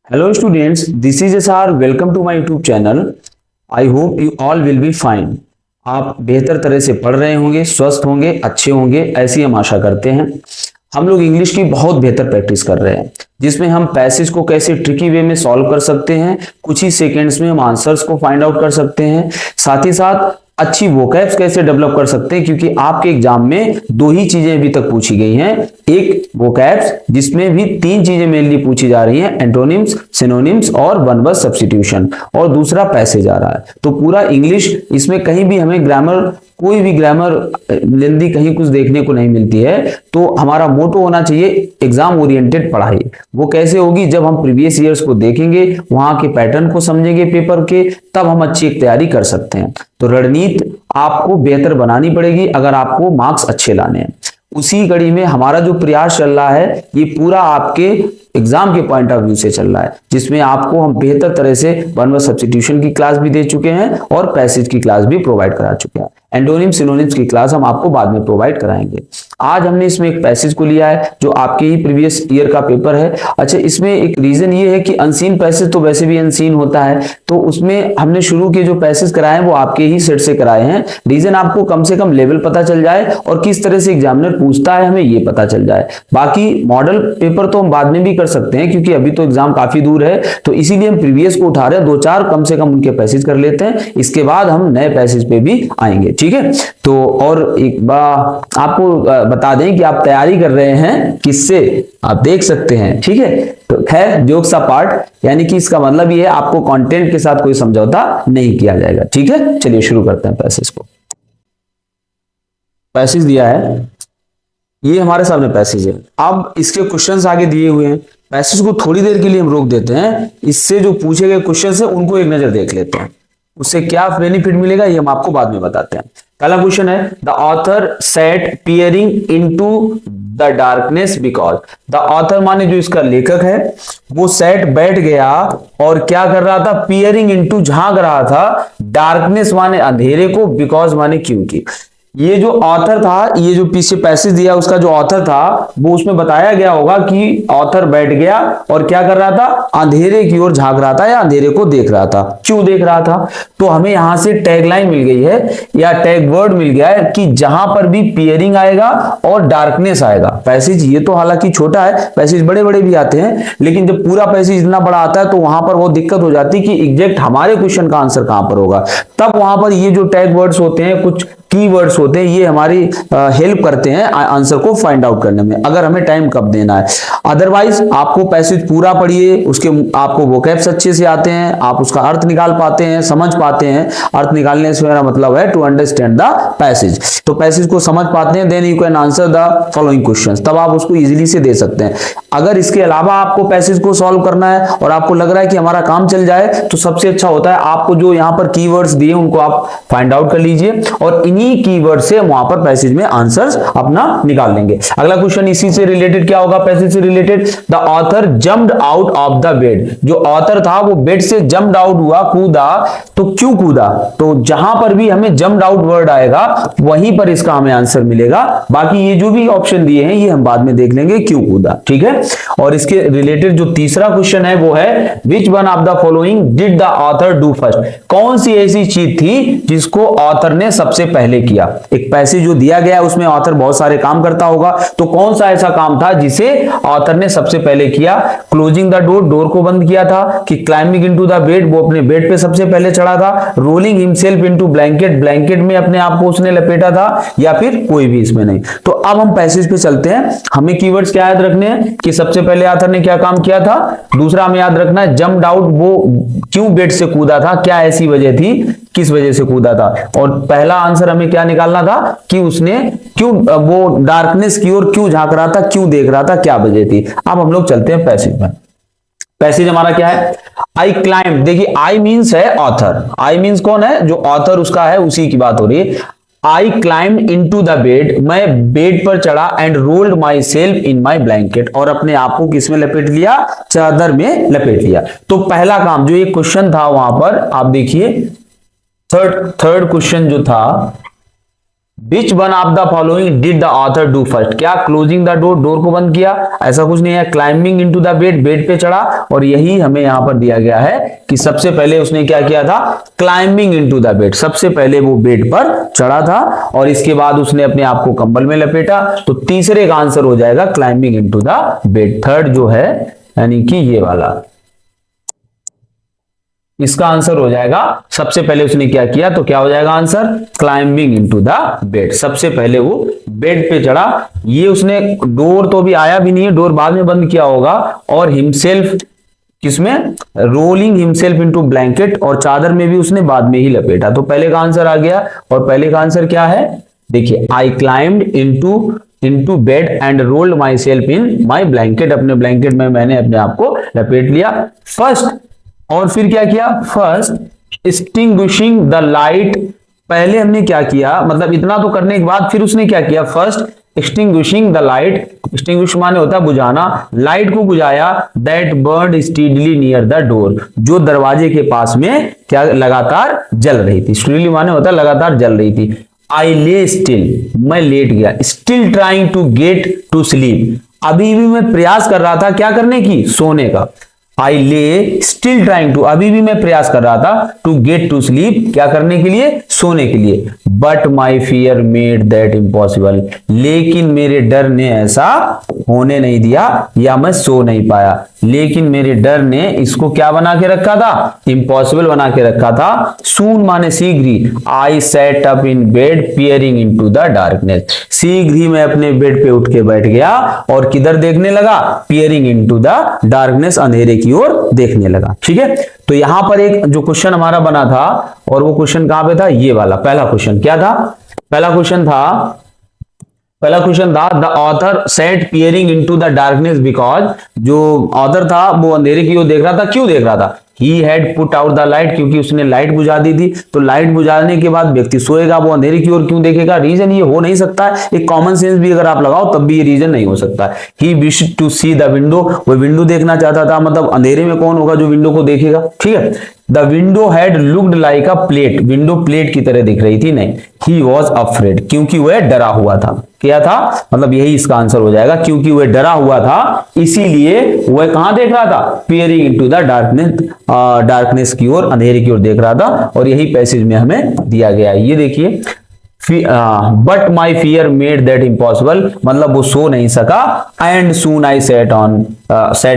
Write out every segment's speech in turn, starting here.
Hello students, this is SR. Welcome to my YouTube channel. I hope you all will be fine. आप बेहतर तरह से पढ़ रहे होंगे, स्वस्थ होंगे, अच्छे होंगे, ऐसी हम आशा करते हैं। हम लोग इंग्लिश की बहुत बेहतर प्रैक्टिस कर रहे हैं, जिसमें हम पैसेज को कैसे ट्रिकी वे में सॉल्व कर सकते हैं, कुछ ही सेकेंड्स में हम आंसर्स को फाइंड आउट कर सकते हैं, साथ ही साथ अच्छी वोकैब्स कैसे डेवलप कर सकते हैं, क्योंकि आपके एग्जाम में दो ही चीजें अभी तक पूछी गई हैं। एक वोकैब्स, जिसमें भी तीन चीजें मेनली पूछी जा रही हैं, एंटोनिम्स, सिनोनिम्स और वन वर्ड सब्स्टिट्यूशन, और दूसरा पैसेज आ रहा है। तो पूरा इंग्लिश, इसमें कहीं भी हमें ग्रामर, कोई भी ग्रामर लेंदी कहीं कुछ देखने को नहीं मिलती है। तो हमारा मोटो होना चाहिए एग्जाम ओरिएंटेड पढ़ाई। वो कैसे होगी? जब हम प्रीवियस ईयर्स को देखेंगे, वहां के पैटर्न को समझेंगे पेपर के, तब हम अच्छी एक तैयारी कर सकते हैं। तो रणनीति आपको बेहतर बनानी पड़ेगी अगर आपको मार्क्स अच्छे लाने हैं। उसी कड़ी में हमारा जो प्रयास चल रहा है, ये पूरा आपके एग्जाम के पॉइंट ऑफ व्यू से चल रहा है, जिसमें आपको हम बेहतर तरह से वन वर्ड सब्स्टिट्यूशन की क्लास भी दे चुके हैं और पैसेज की क्लास भी प्रोवाइड करा चुके हैं। एंटोनिम सिनोनिम्स की क्लास हम आपको बाद में प्रोवाइड कराएंगे। आज हमने इसमें एक पैसेज को लिया है जो आपके ही प्रीवियस ईयर का पेपर है। अच्छा, इसमें एक रीजन ये है कि अनसीन पैसेज तो वैसे भी अनसीन होता है, तो उसमें हमने शुरू के जो पैसेज कराए हैं वो आपके ही सेट से कराए हैं। रीजन आपको कम से कम लेवल पता चल जाए और किस तरह से एग्जामिनर पूछता है हमें ये पता चल जाए। बाकी मॉडल पेपर तो हम बाद में भी कर सकते हैं, क्योंकि अभी तो एग्जाम काफी दूर है, तो इसीलिए हम प्रीवियस को उठा रहे हैं। दो चार कम से कम उनके पैसेज कर लेते हैं, इसके बाद हम नए पैसेज पे भी आएंगे। ठीक है, तो और एक बार आपको बता दें कि आप तैयारी कर रहे हैं किससे, आप देख सकते हैं। ठीक है, तो खैर जोक्स अपार्ट, यानी कि इसका मतलब ये है आपको कंटेंट के साथ कोई समझौता नहीं किया जाएगा। ठीक है, चलिए शुरू करते हैं पैसेज को। पैसेज दिया है, ये हमारे सामने पैसेज है। अब इसके क्वेश्चंस आगे दिए हुए हैं। पैसेज को थोड़ी देर के लिए हम रोक देते हैं, इससे जो पूछे गए क्वेश्चंस है उनको एक नजर देख लेते हैं। उससे क्या बेनिफिट मिलेगा ये हम आपको बाद में बताते हैं। पहला क्वेश्चन है, the author set peering into the darkness because. The author माने जो इसका लेखक है, वो सेट बैठ गया और क्या कर रहा था? पियरिंग इनटू, झांक रहा था, डार्कनेस माने अंधेरे को, बिकॉज माने क्योंकि। ये जो ऑथर था, ये जो पीछे पैसेज दिया उसका जो ऑथर था, वो उसमें बताया गया होगा कि ऑथर बैठ गया और क्या कर रहा था? अंधेरे की ओर झांक रहा था या अंधेरे को देख रहा था। क्यों देख रहा था? तो हमें यहां से टैगलाइन मिल गई है या टैग वर्ड मिल गया है कि जहां पर भी पियरिंग आएगा और डार्कनेस आएगा। पैसेज ये तो हालांकि छोटा है, पैसेज बड़े बड़े भी आते हैं, लेकिन जब पूरा पैसेज इतना बड़ा आता है तो वहां पर वो दिक्कत हो जाती है कि एग्जैक्ट हमारे क्वेश्चन का आंसर कहां पर होगा। तब वहां पर ये जो टैग वर्ड्स होते हैं, कुछ कीवर्ड्स होते हैं, ये हमारी हेल्प करते हैं आंसर को फाइंड आउट करने में, अगर हमें टाइम कब देना है। अदरवाइज आपको पैसेज पूरा पढ़िए, उसके आपको वोकैब्स अच्छे से आते हैं, आप उसका अर्थ निकाल पाते हैं, समझ पाते हैं। अर्थ निकालने से मेरा मतलब है टू अंडरस्टैंड द पैसेज। तो पैसेज को समझ पाते हैं, then you can answer the following questions, तब आप उसको इजीली से दे सकते हैं। अगर इसके अलावा आपको पैसेज को सॉल्व करना है और आपको लग रहा है कि हमारा काम चल जाए, तो सबसे अच्छा होता है आपको जो यहाँ पर कीवर्ड्स दिए उनको आप फाइंड आउट कर लीजिए और इन्हीं कीवर्ड से वहां पर पैसेज में आंसर्स अपना निकाल लेंगे। अगला क्वेश्चन इसी से रिलेटेड क्या होगा? पैसेज से related, the author jumped out of the bed. जो ऑथर था वो बेड से जम्प्ड आउट हुआ, कूदा। तो क्यों कूदा? तो जहां पर भी हमें जम्प्ड आउट वर्ड आएगा वहीं पर इसका हमें आंसर मिलेगा। बाकी ये जो भी ऑप्शन दिए हैं ये हम बाद में देख लेंगे क्यों कूदा। ठीक है, और इसके रिलेटेड जो तीसरा क्वेश्चन है वो है, which one of the following did the author do first. कौन सी ऐसी चीज थी जिसको ऑथर ने सबसे पहले किया? एक पैसेज जो दिया गया है उसमें ऑथर बहुत सारे काम करता होगा, तो कौन सा ऐसा काम था जिसे ऑथर ने सबसे पहले किया? क्लोजिंग द डोर, डोर को बंद किया था, कि क्लाइंबिंग इनटू द बेड, वो अपने बेड पे सबसे पहले चढ़ा था, rolling himself into blanket, blanket में अपने आप को उसने लपेटा था, या फिर कोई भी इसमें नहीं। तो अब हम पैसेज पे चलते हैं। हमें कीवर्ड्स क्या याद रखने हैं कि सबसे पहले ऑथर ने क्या काम किया था, दूसरा हमें याद रखना है जंप्ड आउट, वो क्यों बेड से कूदा था, क्या ऐसी वजह थी, किस वजह से कूदा था, और पहला आंसर हमें क्या निकालना था कि उसने क्यों वो डार्कनेस की ओर क्यों झांक रहा था, क्यों देख रहा था, क्या वजह थी। अब हम लोग चलते हैं पैसेज में। पैसेज हमारा क्या है? आई क्लाइंब, देखिए आई मीन्स है ऑथर, आई मीन्स कौन है? जो ऑथर उसका है उसी की बात हो रही है। आई क्लाइम्ड इनटू द बेड, मैं बेड पर चढ़ा, and rolled my self in my blanket, और अपने आप को किसमें लपेट लिया? चादर में लपेट लिया। तो पहला काम जो एक क्वेश्चन था वहां पर आप देखिए, थर्ड क्वेश्चन जो था which one of the following did the author do first, क्या क्लोजिंग द डोर, डोर को बंद किया, ऐसा कुछ नहीं है। Climbing into the bed, bed पे चढ़ा, और यही हमें यहां पर दिया गया है कि सबसे पहले उसने क्या किया था, क्लाइंबिंग इनटू द बेड, सबसे पहले वो बेड पर चढ़ा था और इसके बाद उसने अपने आप को कंबल में लपेटा। तो तीसरे का आंसर हो जाएगा climbing into the bed. Third जो है यानी कि ये वाला, इसका आंसर हो जाएगा सबसे पहले उसने क्या किया, तो क्या हो जाएगा answer, climbing into the bed, सबसे पहले वो बेड पे चढ़ा। ये उसने डोर तो भी आया भी नहीं है, डोर बाद में बंद किया होगा, और हिमसेल्फ किसमें, रोलिंग हिमसेल्फ इनटू ब्लैंकेट, और चादर में भी उसने बाद में ही लपेटा। तो पहले का आंसर आ गया, और पहले का आंसर क्या है, देखिए आई climbed into bed and rolled my self in my blanket, अपने ब्लैंकेट में मैंने अपने आप को लपेट लिया। फर्स्ट, और फिर क्या किया, फर्स्ट एक्सटिंग्विशिंग द लाइट, पहले हमने क्या किया, मतलब इतना तो करने के बाद फिर उसने क्या किया, first extinguishing the light, extinguish माने होता है बुझाना, लाइट को बुझाया, that burned steadily near the door, जो दरवाजे के पास में क्या लगातार जल रही थी, स्टीडली माने होता है लगातार जल रही थी। आई ले स्टिल, मैं लेट गया, still trying to get to sleep, अभी भी मैं प्रयास कर रहा था क्या करने की, सोने का। आई ले स्टिल ट्राइंग टू, अभी भी मैं प्रयास कर रहा था, टू गेट टू स्लीप, क्या करने के लिए, सोने के लिए। But my fear made that impossible, लेकिन मेरे डर ने ऐसा होने नहीं दिया, या मैं सो नहीं पाया, लेकिन मेरे डर ने इसको क्या बना के रखा था, इम्पॉसिबल बना के रखा था। सून माने शीघ्र ही, I set up in bed peering into the darkness, शीघ्र ही मैं अपने बेड पे उठ के बैठ गया और किधर देखने लगा, पियरिंग इनटू द डार्कनेस, अंधेरे की ओर देखने लगा। ठीक है, तो यहां पर एक जो क्वेश्चन हमारा बना था, और वो क्वेश्चन कहां पे था, ये वाला पहला क्वेश्चन क्या था, पहला क्वेश्चन था the author set peering into the darkness because, जो ऑथर था वो अंधेरे की ओर देख रहा था, क्यों देख रहा था, he had put out the light, क्योंकि उसने लाइट बुझा दी थी। तो लाइट बुझाने के बाद व्यक्ति सोएगा, वो अंधेरे की ओर क्यों देखेगा, रीजन ये हो नहीं सकता है, एक कॉमन सेंस भी अगर आप लगाओ तब भी ये रीजन नहीं हो सकता। He wished to see the window, वो विंडो देखना चाहता था, मतलब अंधेरे में कौन होगा जो विंडो को देखेगा। ठीक है, the window had looked like a plate, window plate की तरह दिख रही थी, नहीं, ही वॉज अफ्रेड, क्योंकि वह डरा हुआ था। क्या था, मतलब यही इसका आंसर हो जाएगा, क्योंकि वह डरा हुआ था इसीलिए वह कहां देख रहा था, पियरिंग इनटू द डार्कनेस की ओर, अंधेरे की ओर देख रहा था, और यही पैसेज में हमें दिया गया है। ये देखिए, but my fear made that impossible, मतलब वो सो नहीं सका, and soon I set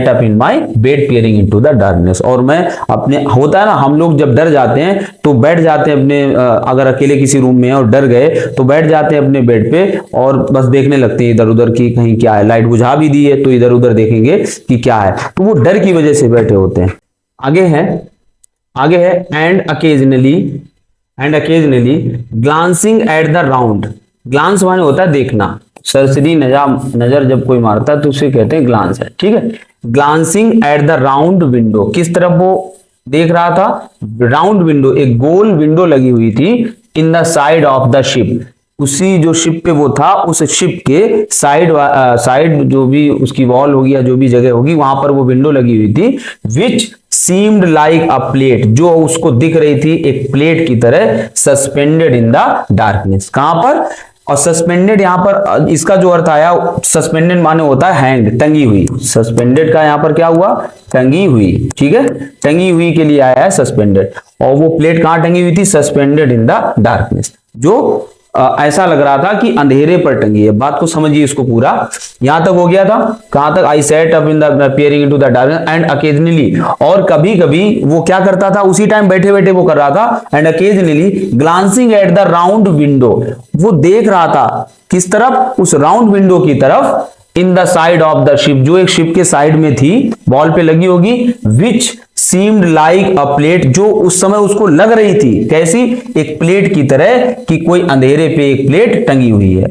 up in my bed peering into the darkness, और मैं अपने, होता है ना हम लोग जब डर जाते हैं तो बैठ जाते हैं अपने, अगर अकेले किसी रूम में है और डर गए तो बैठ जाते हैं अपने बेड पे और बस देखने लगते हैं इधर उधर की कहीं क्या है, लाइट बुझा भी दी है तो इधर उधर देखेंगे कि क्या है, तो वो डर की वजह से बैठे होते हैं। आगे है and occasionally glancing at the round, glance माने होता है देखना, सरसरी नजर जब कोई मारता है तो उसे कहते हैं ग्लांस है। ठीक है, glancing at the round window, किस तरफ वो देख रहा था, राउंड विंडो, एक गोल विंडो लगी हुई थी, in the side of the ship, उसी जो शिप पे वो था उस शिप के साइड जो भी उसकी वॉल होगी या जो भी जगह होगी वहां पर वो विंडो लगी हुई थी, विच सीम्ड लाइक अ प्लेट, जो उसको दिख रही थी एक प्लेट की तरह, सस्पेंडेड इन द डार्कनेस, कहां पर, और सस्पेंडेड यहां पर इसका जो अर्थ आया, सस्पेंडेड माने होता है हैंग, टंगी हुई, सस्पेंडेड का यहां पर क्या हुआ, टंगी हुई। ठीक है, टंगी हुई के लिए आया है सस्पेंडेड, और वो प्लेट कहां टंगी हुई थी, सस्पेंडेड इन द डार्कनेस, जो ऐसा लग रहा था कि अंधेरे पर टंगी है। बात को समझिए इसको पूरा, यहां तक हो गया था, कहां तक, I set up in the peering into the darkness and occasionally, और कभी कभी वो क्या करता था, उसी टाइम बैठे बैठे वो कर रहा था, and occasionally glancing at the round window, वो देख रहा था किस तरफ, उस राउंड विंडो की तरफ, in the side of the ship, जो एक शिप के साइड में थी, वॉल पे लगी होगी, विच सीम्ड लाइक अ प्लेट, जो उस समय उसको लग रही थी कैसी, एक प्लेट की तरह, कि कोई अंधेरे पे एक प्लेट टंगी हुई है,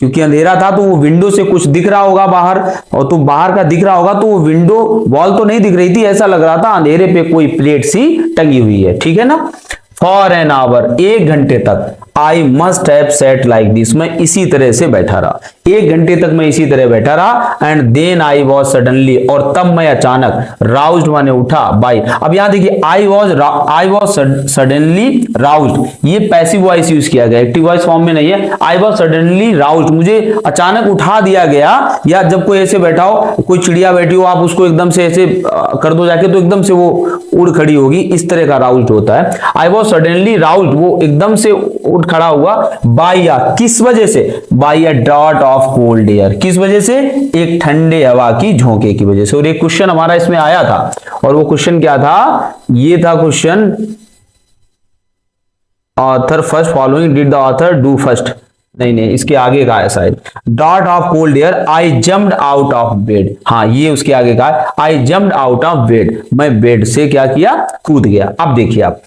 क्योंकि अंधेरा था तो वो विंडो से कुछ दिख रहा होगा बाहर, और तो बाहर का दिख रहा होगा तो वो विंडो वॉल तो नहीं दिख रही थी, ऐसा लग रहा था अंधेरे पे कोई प्लेट सी टंगी हुई है। ठीक है ना, फॉर एन आवर, 1 घंटे तक, I must have set like this, मैं इसी तरह से बैठा रहा, 1 घंटे तक मैं इसी तरह बैठा रहा। And then I was suddenly, और तब मैं अचानक, राउज्ड माने उठा, बाई, अब यहां देखिए आई वॉज सडनली राउज्ड, ये पैसिव वॉइस यूज किया गया, एक्टिव वॉइस फॉर्म में नहीं है। आई वॉज सडनली राउज्ड, मुझे अचानक उठा दिया गया, या जब कोई ऐसे बैठा हो, कोई चिड़िया बैठी हो, आप उसको एकदम से ऐसे कर दो जाके तो एकदम से वो उड़ खड़ी होगी, इस तरह का राउज्ड होता है। आई वॉज सडनली राउज्ड, वो एकदम से उठ खड़ा हुआ, बाय या, किस वजह से, by a draught of cold air, किस वजह से, एक ठंडे हवा की झोंके की वजह से। और एक क्वेश्चन हमारा इसमें आया था, और वो क्वेश्चन क्या था, ये था question, author first following did the author do first, नहीं इसके आगे का है शायद, dot of cold air I jumped out of bed, हाँ ये उसके आगे का है, आई जम्प्ड आउट ऑफ बेड, मैं बेड से क्या किया, कूद गया। अब देखिए आप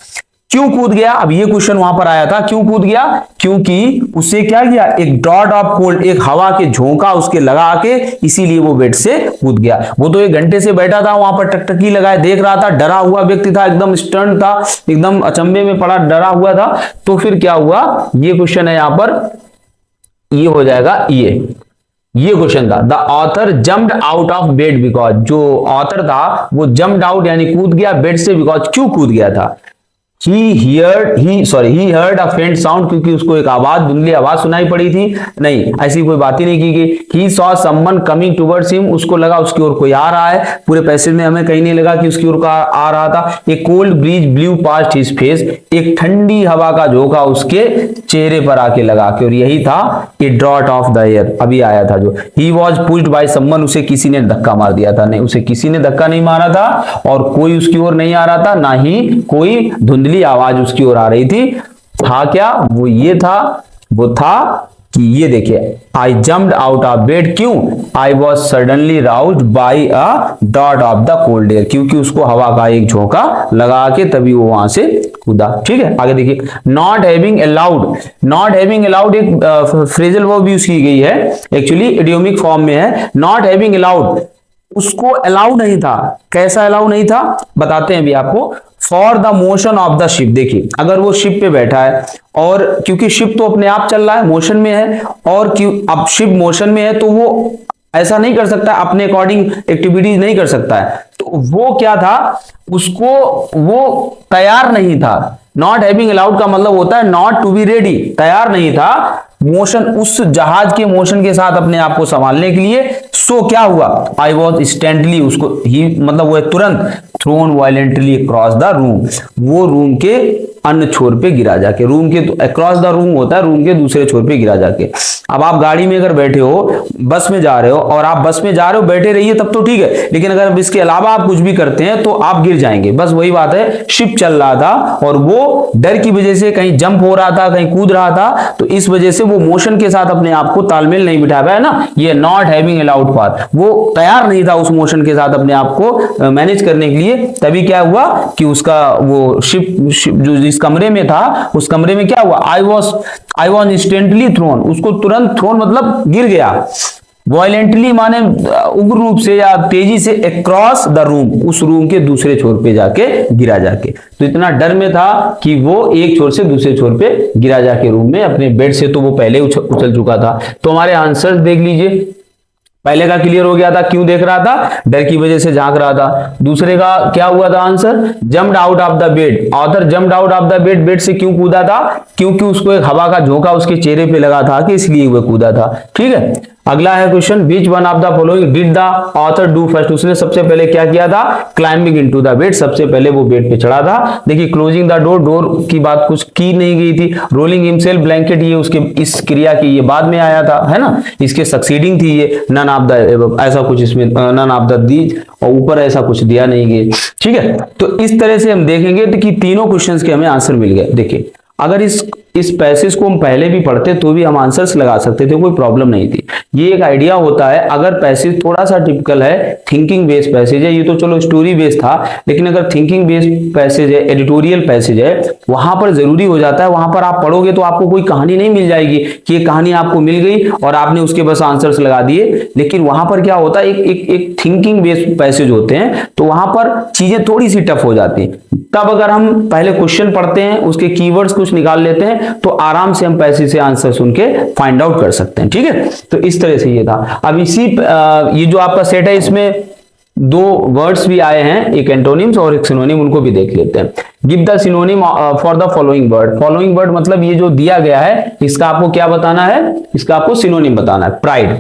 क्यों कूद गया, अब ये क्वेश्चन वहां पर आया था, क्यों कूद गया, क्योंकि उससे क्या किया, एक डॉट ऑफ कोल्ड, एक हवा के झोंका उसके लगा के, इसीलिए वो बेड से कूद गया। वो तो 1 घंटे से बैठा था वहां पर, टकटकी लगाए देख रहा था, डरा हुआ व्यक्ति था, एकदम स्टन था, एकदम अचंभे में पड़ा, डरा हुआ था। तो फिर क्या हुआ, ये क्वेश्चन है यहां पर, ये हो जाएगा ये क्वेश्चन था, the author jumped out of bed because, जो ऑथर था वो जम्प्ड आउट यानी कूद गया बेड से, बिकॉज क्यों कूद गया था, he heard a faint sound, क्योंकि उसको एक आवाज, धुंधली आवाज सुनाई पड़ी थी, नहीं ऐसी कोई बात ही नहीं की गई। he saw someone coming towards him, उसको लगा उसकी ओर कोई आ रहा है, पूरे पैसेज में हमें कहीं नहीं लगा कि उसकी ओर आ रहा था। a cold breeze blew past his face, एक ठंडी हवा का झोंका उसके चेहरे पर आके लगा के, और यही था a draught of the air, अभी आया था जो, he was pushed by someone, उसे किसी ने धक्का मार दिया था, नहीं उसे किसी ने धक्का नहीं मारा था, और कोई उसकी ओर नहीं आ रहा था, ना ही कोई धुंधली आवाज उसकी ओर आ रही थी। था क्या, वो ये था, वो था कि ये देखिए, I jumped out of bed, क्यों, I was suddenly roused by a dot of the cold air, क्योंकि उसको हवा का एक झोंका लगा के तभी वो वहां से कूदा। ठीक है, आगे देखिए, not having allowed, not having allowed एक फ्रेजल वर्ब यूज की गई है, एक्चुअली इडियोमिक फॉर्म में है। नॉट हैविंग अलाउड, उसको अलाउ नहीं था, कैसा अलाउ नहीं था बताते हैं अभी आपको। For the motion of the ship, देखिए अगर वो शिप पे बैठा है, और क्योंकि शिप तो अपने आप चल रहा है, मोशन में है, और क्यों अब शिप मोशन में है तो वो ऐसा नहीं कर सकता, अपने अकॉर्डिंग एक्टिविटीज नहीं कर सकता है, तो वो क्या था, उसको वो तैयार नहीं था। नॉट हैविंग अलाउड का मतलब होता है नॉट टू बी रेडी, तैयार नहीं था मोशन, उस जहाज के मोशन के साथ अपने आप को संभालने के लिए। सो क्या हुआ, आई वॉज इंस्टेंटली, उसको ही मतलब वो तुरंत, thrown violently across the room, वो रूम के अन्य छोर पे गिरा जाके, रूम के अक्रॉस द रूम होता है, रूम के दूसरे छोर पे गिरा जाके। अब आप गाड़ी में अगर बैठे हो, बस में जा रहे हो, और आप बस में जा रहे हो, बैठे रहिए तब तो ठीक है, लेकिन अगर इसके अलावा आप कुछ भी करते हैं तो आप गिर जाएंगे। बस वही बात है, शिप चल रहा था और वो डर की वजह से कहीं जंप हो रहा था, कहीं कूद रहा था, तो इस वजह से वो मोशन के साथ अपने आप को तालमेल नहीं बिठा पाया ना, ये नॉट हैविंग अलाउड पाथ, वो तैयार नहीं था उस मोशन के साथ अपने आप को मैनेज करने के लिए। तभी क्या हुआ कि उसका वो शिप जो जिस कमरे में था, उस कमरे में क्या हुआ, आई वॉज इंस्टेंटली थ्रोन, उसको तुरंत, थ्रोन मतलब गिर गया, वायलेंटली माने उग्र रूप से या तेजी से, अक्रॉस द रूम, उस रूम के दूसरे छोर पे जाके गिरा जाके। तो इतना डर में था कि वो एक छोर से दूसरे छोर पे गिरा जाके रूम में, अपने बेड से तो वो पहले उछल चुका था। तो हमारे आंसर देख लीजिए, पहले का क्लियर हो गया था, क्यों देख रहा था, डर की वजह से झांक रहा था। दूसरे का क्या हुआ था answer, jumped out of the bed, author jumped out of the bed, bed से क्यों कूदा था, क्योंकि उसको एक हवा का झोंका उसके चेहरे पे लगा था कि इसलिए वह कूदा था। ठीक है, अगला है question, which one of the following did the author do first, उसने सबसे पहले क्या किया था, क्लाइंबिंग इनटू द बेड, सबसे पहले वो बेड पे चढ़ा था। देखिए क्लोजिंग द डोर, डोर की बात कुछ की नहीं गई थी। रोलिंग हिमसेल्फ ब्लैंकेट, ये उसके इस क्रिया की ये बाद में आया था, है ना, इसके सक्सीडिंग थी ये, नन ऑफ द ऐसा कुछ इसमें, नन ऑफ द दीज, और ऊपर ऐसा कुछ दिया नहीं गया। ठीक है, तो इस तरह से हम देखेंगे कि तीनों क्वेश्चंस के हमें आंसर मिल गए। देखिए अगर इस इस पैसेज को हम पहले भी पढ़ते तो भी हम आंसर्स लगा सकते थे, कोई प्रॉब्लम नहीं थी। ये एक आइडिया होता है, अगर पैसेज थोड़ा सा टिपिकल है, थिंकिंग बेस्ड पैसेज है, ये तो चलो स्टोरी बेस्ड था, लेकिन अगर थिंकिंग बेस्ड पैसेज है, एडिटोरियल पैसेज है, वहां पर जरूरी हो जाता है, वहां पर आप पढ़ोगे तो आपको कोई कहानी नहीं मिल जाएगी कि ये कहानी आपको मिल गई और आपने उसके बस आंसर्स लगा दिए। लेकिन वहां पर क्या होता है, एक थिंकिंग बेस्ड पैसेज होते हैं, तो वहां पर चीजें थोड़ी सी टफ हो जाती हैं। तब अगर हम पहले क्वेश्चन पढ़ते हैं, उसके कीवर्ड्स कुछ निकाल लेते हैं, तो आराम से हम पैसेज से आंसर सुन के फाइंड आउट कर सकते हैं। ठीक है, तो इस तरह से ये था। अब इसी ये जो आपका सेट है, इसमें दो वर्ड्स भी आए हैं, एक एंटोनिम्स और एक सिनोनिम, उनको भी देख लेते हैं। Give the synonym for the following word. Following word मतलब ये जो दिया गया है, इसका आपको क्या बताना है, इसका आपको सिनोनिम बताना है। प्राइड,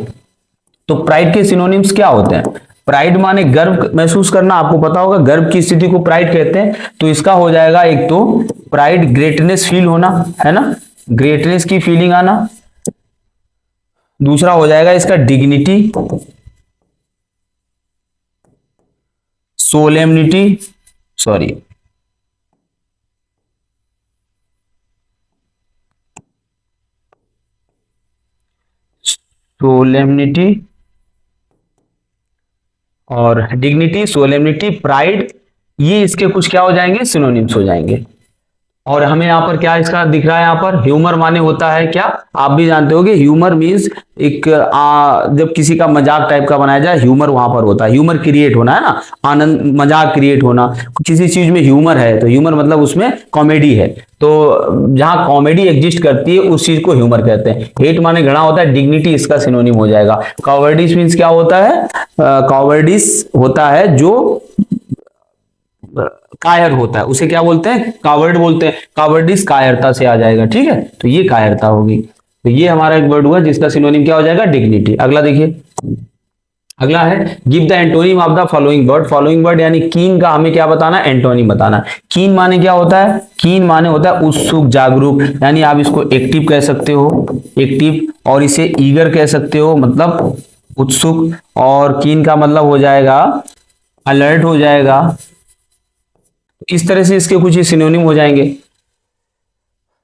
तो प्राइड के सिनोनिम्स क्या होते हैं? प्राइड माने गर्व महसूस करना, आपको पता होगा गर्व की स्थिति को प्राइड कहते हैं। तो इसका हो जाएगा, एक तो प्राइड ग्रेटनेस फील होना, है ना, ग्रेटनेस की फीलिंग आना। दूसरा हो जाएगा इसका डिग्निटी, सोलेमनिटी, सॉरी सोलेमनिटी और डिग्निटी, सोलेमनिटी, प्राइड, ये इसके कुछ क्या हो जाएंगे, सिनोनिम्स हो जाएंगे। और हमें यहाँ पर क्या इसका दिख रहा है, यहाँ पर ह्यूमर माने होता है क्या, आप भी जानते होगे, ह्यूमर मींस एक जब किसी का मजाक टाइप का बनाया जाए, ह्यूमर वहां पर होता है। ह्यूमर क्रिएट होना है ना, आनंद, मजाक क्रिएट होना, किसी चीज में ह्यूमर है तो ह्यूमर मतलब उसमें कॉमेडी है। तो जहां कॉमेडी एग्जिस्ट करती है उस चीज को ह्यूमर कहते हैं। हेट माने घृणा होता है, डिग्निटी इसका सिनोनिम हो जाएगा। कॉवर्डिस मीन्स क्या होता है, कॉवर्डिस होता है जो कायर होता है, उसे क्या बोलते हैं, कावर्ड बोलते हैं। कावर्डिस कायरता से आ जाएगा। ठीक है, तो ये कायरता होगी। तो ये हमारा एक वर्ड हुआ जिसका सिनोनिम क्या हो जाएगा, डिग्निटी। अगला देखिए, अगला है give the antonym of the following word. Following word यानी कीन का हमें क्या बताना है, एंटोनिम बताना। कीन माने क्या होता है, कीन माने होता है उत्सुक, जागरूक, यानी आप इसको एक्टिव कह सकते हो, एक्टिव, और इसे ईगर कह सकते हो, मतलब उत्सुक। और कीन का मतलब हो जाएगा अलर्ट हो जाएगा। इस तरह से इसके कुछ सिनोनिम हो जाएंगे।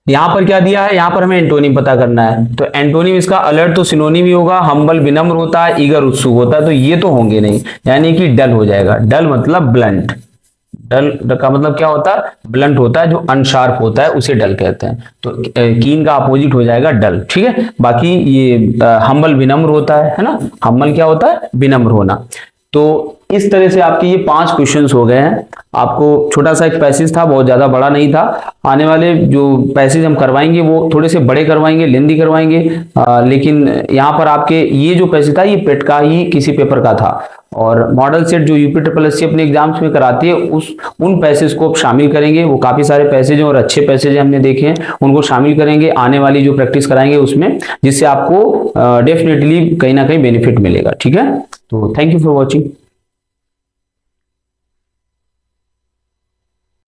यहां पर क्या दिया है, यहां पर हमें एंटोनिम पता करना है। तो एंटोनिम इसका अलर्ट तो सिनोनिम ही होगा, हम्बल विनम्र होता है, ईगर उत्सुक होता है, तो ये तो होंगे नहीं, यानी कि डल हो जाएगा। डल मतलब ब्लंट, डल का मतलब क्या होता है, ब्लंट होता है, जो अनशार्प होता है उसे डल कहते हैं। तो कीन का अपोजिट हो जाएगा डल। ठीक है, बाकी ये हम्बल विनम्र होता है ना, हम्बल क्या होता है, विनम्र होना। तो इस तरह से आपके ये 5 क्वेश्चंस हो गए हैं। आपको छोटा सा एक पैसेज था, बहुत ज्यादा बड़ा नहीं था। आने वाले जो पैसेज हम करवाएंगे वो थोड़े से बड़े करवाएंगे, लेंदी करवाएंगे, लेकिन यहाँ पर आपके ये जो पैसेज था ये पेट का ही किसी पेपर का था। और मॉडल सेट जो यूपीएससी अपने एग्जाम्स में कराती है उन पैसेज को आप शामिल करेंगे। वो काफी सारे पैसेज हैं और अच्छे पैसेज हमने देखे हैं, उनको शामिल करेंगे आने वाली जो प्रैक्टिस कराएंगे उसमें, जिससे आपको डेफिनेटली कहीं ना कहीं बेनिफिट मिलेगा। ठीक है, तो थैंक यू फॉर वॉचिंग।